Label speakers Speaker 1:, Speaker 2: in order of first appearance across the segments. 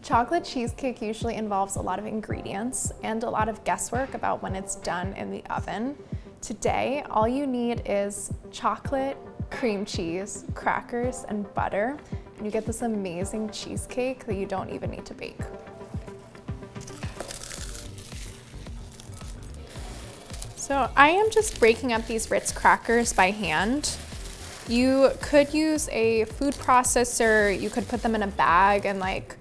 Speaker 1: Chocolate cheesecake usually involves a lot of ingredients and a lot of guesswork about when it's done in the oven. Today, all you need is chocolate, cream cheese, crackers, and butter, and you get this amazing cheesecake that you don't even need to bake. So I am just breaking up these Ritz crackers by hand. You could use a food processor, you could put them in a bag and like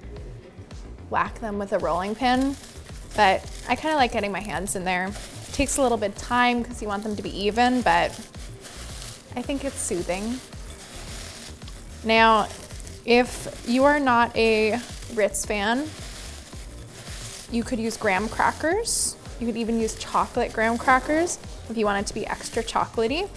Speaker 1: whack them with a rolling pin, but I kind of like getting my hands in there. It takes a little bit of time because you want them to be even, but I think it's soothing. Now, if you are not a Ritz fan, you could use graham crackers. You could even use chocolate graham crackers if you want it to be extra chocolatey.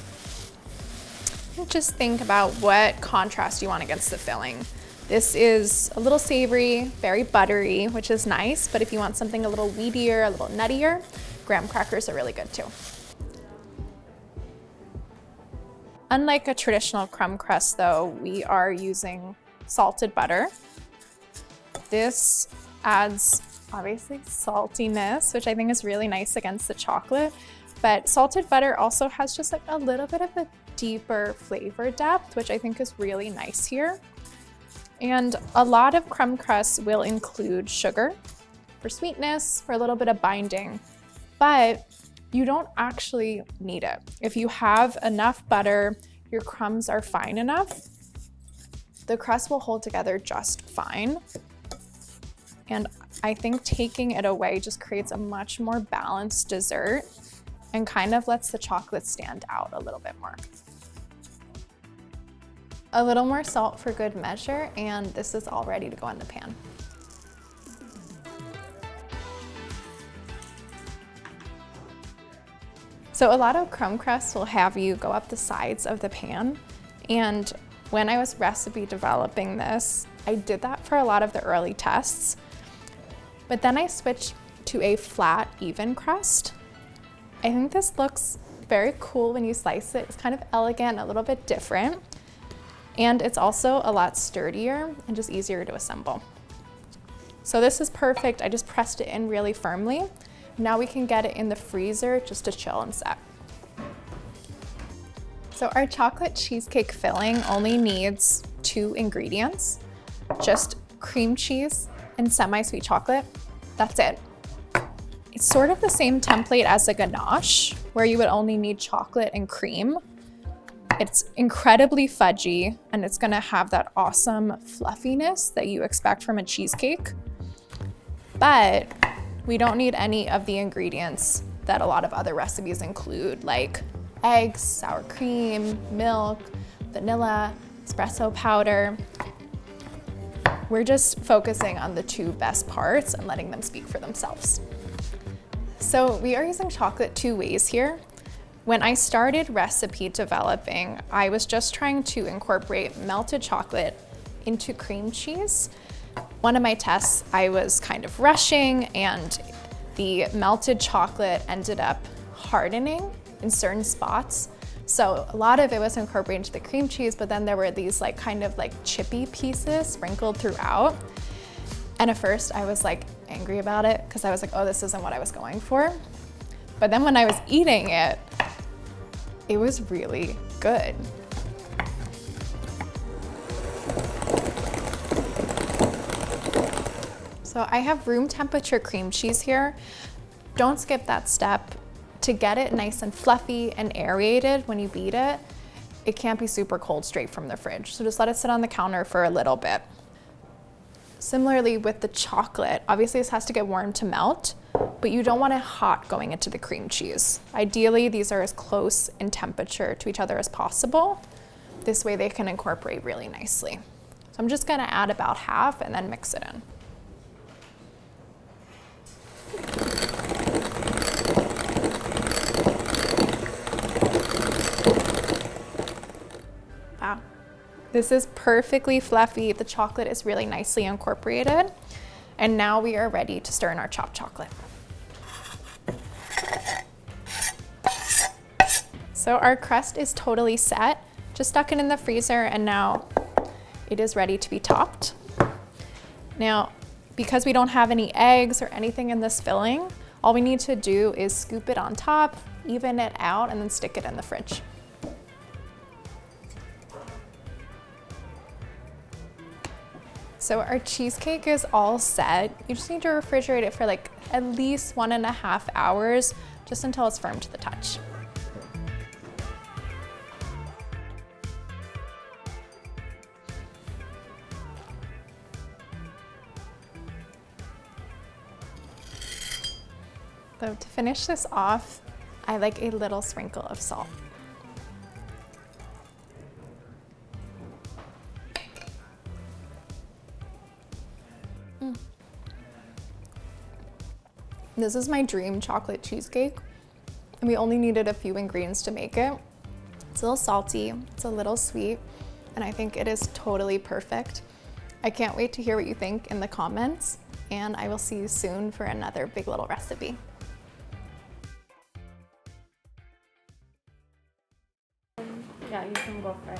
Speaker 1: Just think about what contrast you want against the filling. This is a little savory, very buttery, which is nice, but if you want something a little wheatier, a little nuttier, graham crackers are really good too. Unlike a traditional crumb crust though, we are using salted butter. This adds obviously saltiness, which I think is really nice against the chocolate, but salted butter also has just like a little bit of a deeper flavor depth, which I think is really nice here. And a lot of crumb crusts will include sugar for sweetness, for a little bit of binding, but you don't actually need it. If you have enough butter, your crumbs are fine enough, the crust will hold together just fine. And I think taking it away just creates a much more balanced dessert and kind of lets the chocolate stand out a little bit more. A little more salt for good measure, and this is all ready to go in the pan. So a lot of crumb crusts will have you go up the sides of the pan, and when I was recipe developing this, I did that for a lot of the early tests, but then I switched to a flat, even crust. I think this looks very cool when you slice it. It's kind of elegant, a little bit different. And it's also a lot sturdier and just easier to assemble. So this is perfect. I just pressed it in really firmly. Now we can get it in the freezer just to chill and set. So our chocolate cheesecake filling only needs 2 ingredients, just cream cheese and semi-sweet chocolate. That's it. It's sort of the same template as a ganache, where you would only need chocolate and cream. It's incredibly fudgy, and it's gonna have that awesome fluffiness that you expect from a cheesecake. But we don't need any of the ingredients that a lot of other recipes include, like eggs, sour cream, milk, vanilla, espresso powder. We're just focusing on the 2 best parts and letting them speak for themselves. So we are using chocolate 2 ways here. When I started recipe developing, I was just trying to incorporate melted chocolate into cream cheese. One of my tests, I was kind of rushing, and the melted chocolate ended up hardening in certain spots. So a lot of it was incorporated into the cream cheese, but then there were these like kind of like chippy pieces sprinkled throughout. And at first I was like angry about it because I was like, oh, this isn't what I was going for. But then when I was eating it, it was really good. So I have room temperature cream cheese here. Don't skip that step. To get it nice and fluffy and aerated when you beat it, it can't be super cold straight from the fridge. So just let it sit on the counter for a little bit. Similarly with the chocolate, obviously this has to get warm to melt, but you don't want it hot going into the cream cheese. Ideally, these are as close in temperature to each other as possible. This way they can incorporate really nicely. So I'm just gonna add about half and then mix it in. Wow. This is perfectly fluffy. The chocolate is really nicely incorporated. And now we are ready to stir in our chopped chocolate. So our crust is totally set. Just stuck it in the freezer, and now it is ready to be topped. Now, Because we don't have any eggs or anything in this filling, all we need to do is scoop it on top, even it out, and then stick it in the fridge. So our cheesecake is all set. You just need to refrigerate it for like at least 1.5 hours, just until it's firm to the touch. So to finish this off, I like a little sprinkle of salt. This is my dream chocolate cheesecake, and we only needed a few ingredients to make it. It's a little salty, it's a little sweet, and I think it is totally perfect. I can't wait to hear what you think in the comments, and I will see you soon for another big little recipe.
Speaker 2: Yeah, you can go for it.